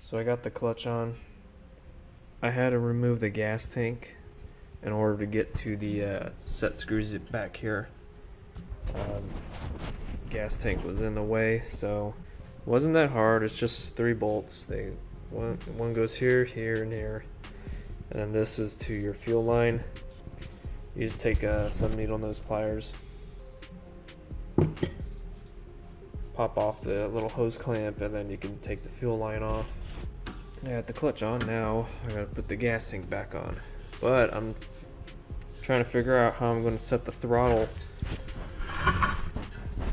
So I got the clutch on. I had to remove the gas tank in order to get to the set screws back here. Gas tank was in the way, so it wasn't that hard. It's just 3 bolts. One goes here, here, and here, and then this is to your fuel line. You just take some needle nose pliers, pop off the little hose clamp, and then you can take the fuel line off. I got the clutch on now. I gotta put the gas tank back on, but I'm trying to figure out how I'm going to set the throttle.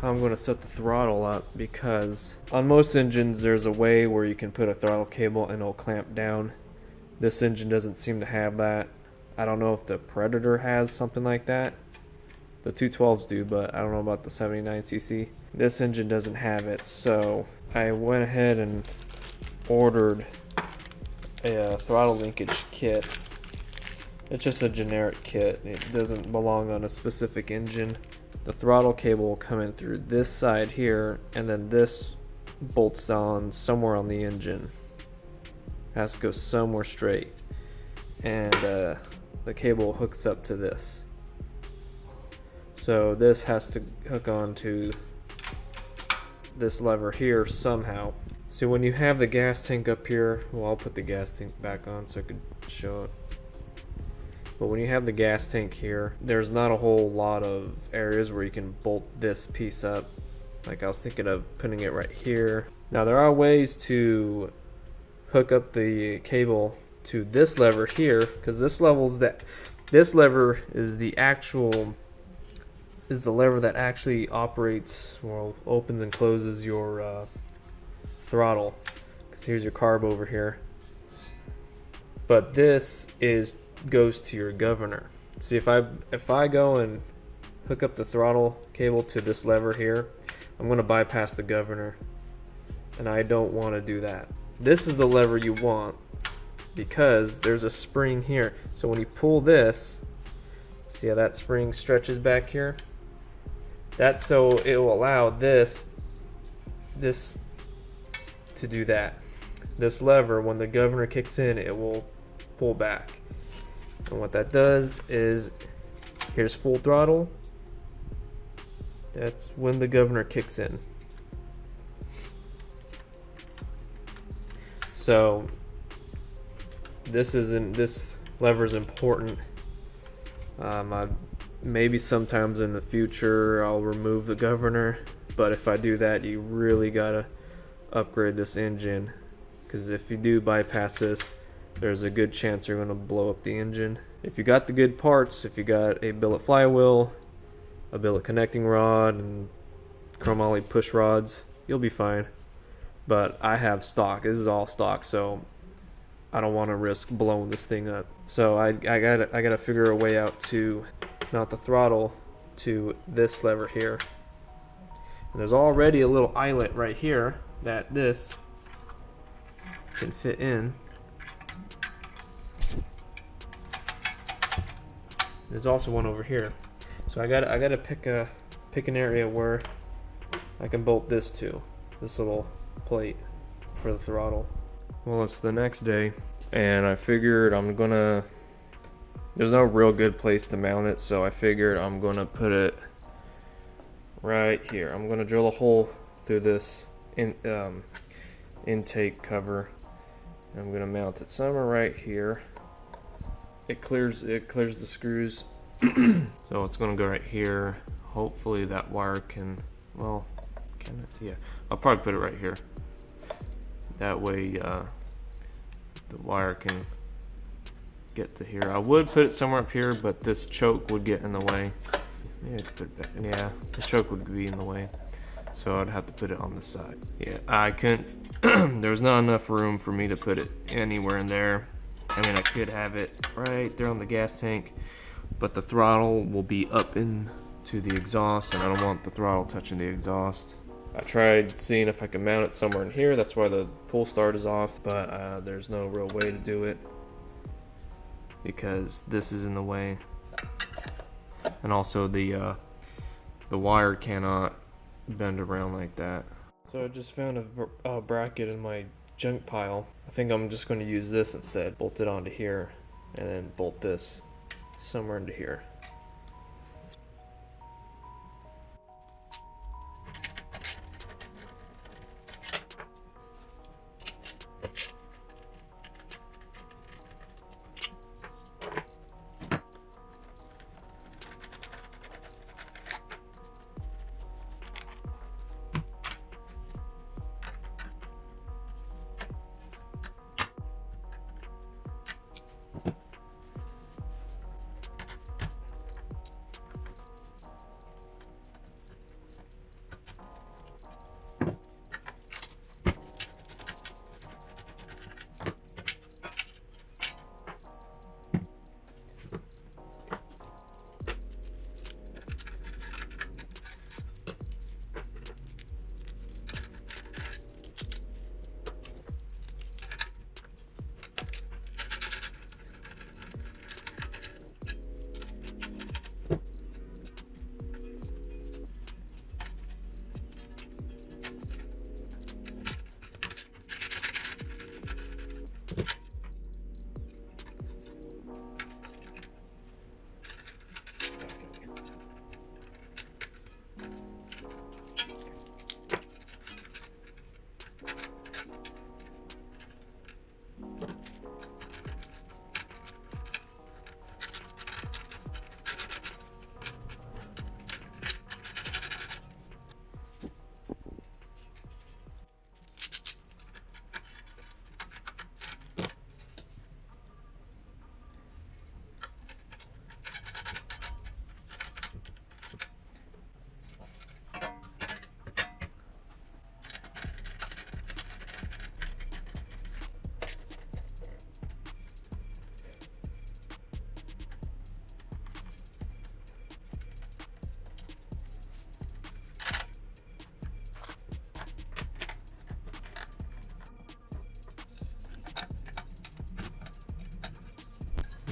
Up, because on most engines there's a way where you can put a throttle cable and it'll clamp down. This engine doesn't seem to have that. I don't know if the Predator has something like that. The 212s do, but I don't know about the 79cc. This engine doesn't have it, so I went ahead and ordered a throttle linkage kit. It's just a generic kit. It doesn't belong on a specific engine. The throttle cable will come in through this side here, and then this bolts on somewhere on the engine. It has to go somewhere straight, and the cable hooks up to this. So this has to hook on to this lever here somehow. So when you have the gas tank up here, well, I'll put the gas tank back on so I could show it. But when you have the gas tank here, there's not a whole lot of areas where you can bolt this piece up. Like I was thinking of putting it right here. Now there are ways to hook up the cable to this lever here, because this lever is the lever that actually operates, well, opens and closes your throttle. Because here's your carb over here. But this goes to your governor. See, if I go and hook up the throttle cable to this lever here, I'm going to bypass the governor, and I don't want to do that. This is the lever you want because there's a spring here. So when you pull this, see how that spring stretches back here? That's so it will allow this to do that. This lever, when the governor kicks in, it will pull back. And what that does is, here's full throttle. That's when the governor kicks in. So this lever is important. Maybe sometimes in the future I'll remove the governor, but if I do that, you really gotta upgrade this engine, because if you do bypass this, there's a good chance you're going to blow up the engine. If you got the good parts, if you got a billet flywheel, a billet connecting rod, and chromoly push rods, you'll be fine. But I have stock. This is all stock, so I don't want to risk blowing this thing up. So I gotta figure a way out to mount the throttle to this lever here. And there's already a little eyelet right here that this can fit in. There's also one over here, so I gotta pick an area where I can bolt this to, this little plate for the throttle. Well, it's the next day, and I figured there's no real good place to mount it, so I figured I'm gonna put it right here. I'm gonna drill a hole through this intake cover. I'm gonna mount it somewhere right here. It clears the screws. So it's gonna go right here. Hopefully that wire can it? Yeah, I'll probably put it right here. That way the wire can get to here. I would put it somewhere up here, but this choke would get in the way. Maybe I could put it back. Yeah, the choke would be in the way, so I'd have to put it on the side. Yeah, I couldn't. There's not enough room for me to put it anywhere in there. I mean, I could have it right there on the gas tank, but the throttle will be up into the exhaust, and I don't want the throttle touching the exhaust. I tried seeing if I could mount it somewhere in here. That's why the pull start is off, but there's no real way to do it because this is in the way, and also the wire cannot bend around like that. So I just found a bracket in my junk pile. I think I'm just going to use this instead. Bolt it onto here and then bolt this somewhere into here.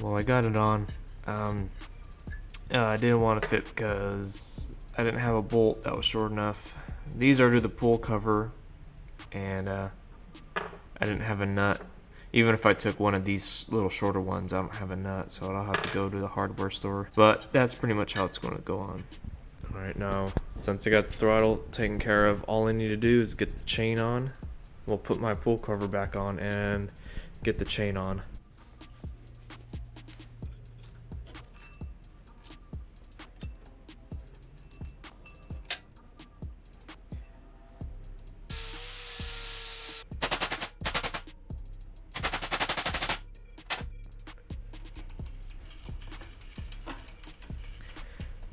Well, I got it on. I didn't want to fit because I didn't have a bolt that was short enough. These are to the pool cover, and I didn't have a nut. Even if I took one of these little shorter ones, I don't have a nut, so I'll have to go to the hardware store. But that's pretty much how it's going to go on. Alright, now, since I got the throttle taken care of, all I need to do is get the chain on. We'll put my pool cover back on and get the chain on.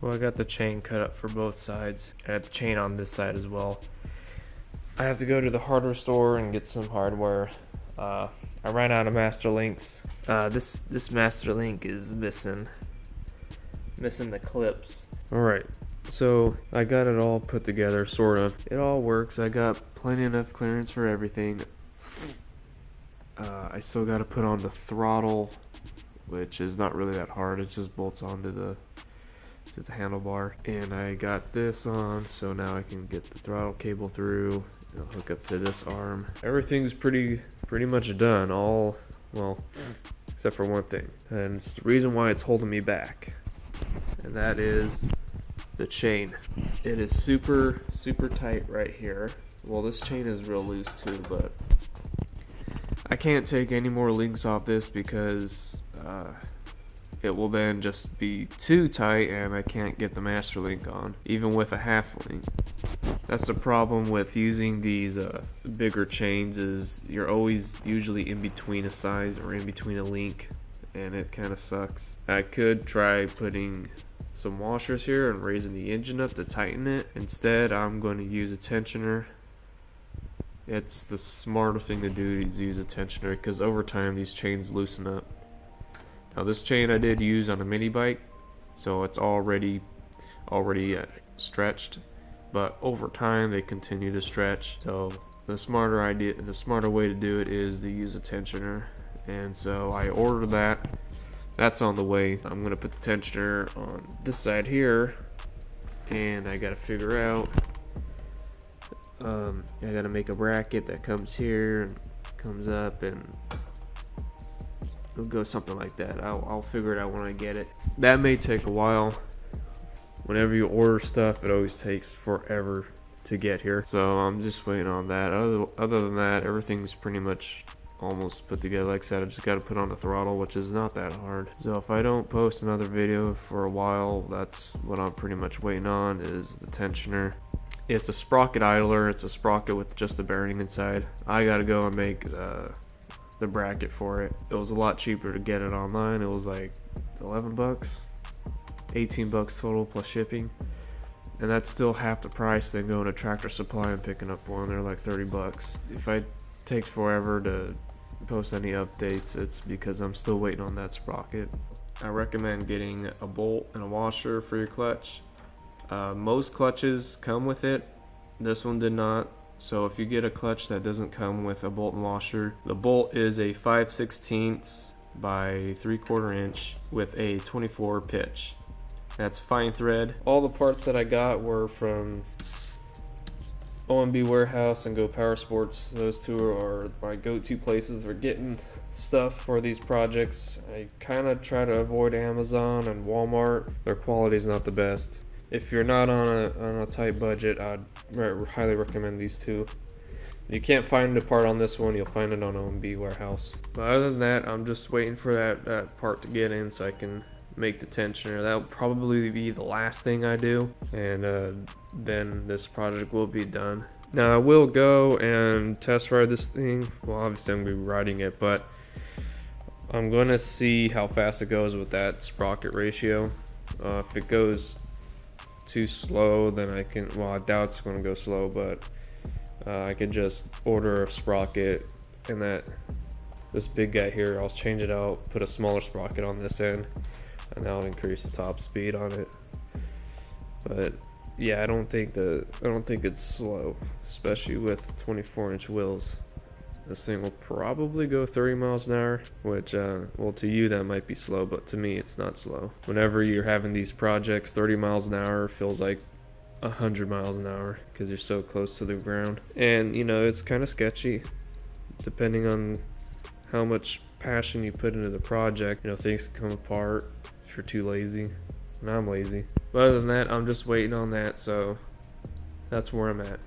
Well, I got the chain cut up for both sides. I got the chain on this side as well. I have to go to the hardware store and get some hardware. I ran out of master links. This master link is missing the clips. Alright, so I got it all put together, sort of. It all works. I got plenty enough clearance for everything. I still got to put on the throttle, which is not really that hard. It just bolts onto the handlebar, and I got this on, so now I can get the throttle cable through. It'll hook up to this arm. Everything's pretty much done, all, well, except for one thing, and it's the reason why it's holding me back, and that is the chain. It is super tight right here. Well, this chain is real loose too, but I can't take any more links off this because it will then just be too tight and I can't get the master link on, even with a half link. That's the problem with using these bigger chains, is you're always usually in between a size or in between a link, and it kind of sucks. I could try putting some washers here and raising the engine up to tighten it. Instead, I'm going to use a tensioner. It's the smarter thing to do is use a tensioner, because over time these chains loosen up. Now this chain I did use on a mini bike, so it's already stretched, but over time they continue to stretch. So the smarter way to do it is to use a tensioner, and so I ordered that. That's on the way. I'm gonna put the tensioner on this side here, and I gotta figure out. I gotta make a bracket that comes here, comes up, and it'll go something like that. I'll figure it out when I get it. That may take a while. Whenever you order stuff, it always takes forever to get here. So I'm just waiting on that. Other than that, everything's pretty much almost put together. Like I said, I just got to put on the throttle, which is not that hard. So if I don't post another video for a while, that's what I'm pretty much waiting on, is the tensioner. It's a sprocket idler. It's a sprocket with just the bearing inside. I gotta go and make the bracket for it. It was a lot cheaper to get it online. It was like 11 bucks, 18 bucks total plus shipping, and that's still half the price than going to Tractor Supply and picking up one. They're like 30 bucks. If it takes forever to post any updates, it's because I'm still waiting on that sprocket. I recommend getting a bolt and a washer for your clutch. Most clutches come with it. This one did not. So if you get a clutch that doesn't come with a bolt and washer, the bolt is a 5/16 by 3/4 inch with a 24 pitch. That's fine thread. All the parts that I got were from OMB Warehouse and Go Power Sports. Those two are my go-to places for getting stuff for these projects. I kind of try to avoid Amazon and Walmart. Their quality is not the best. If you're not on a tight budget, I'd highly recommend these two. If you can't find a part on this one, you'll find it on OMB Warehouse. But other than that, I'm just waiting for that part to get in so I can make the tensioner. That'll probably be the last thing I do, and then this project will be done. Now I will go and test ride this thing. Well, obviously I'm going to be riding it, but I'm going to see how fast it goes with that sprocket ratio. If it goes too slow, then I can, well, I doubt it's going to go slow, but I could just order a sprocket, and this big guy here, I'll change it out, put a smaller sprocket on this end, and that'll increase the top speed on it. But yeah, I don't think it's slow, especially with 24-inch wheels. This thing will probably go 30 miles an hour, which, well, to you that might be slow, but to me it's not slow. Whenever you're having these projects, 30 miles an hour feels like 100 miles an hour because you're so close to the ground. And, you know, it's kind of sketchy depending on how much passion you put into the project. You know, things come apart if you're too lazy, and I'm lazy. But other than that, I'm just waiting on that, so that's where I'm at.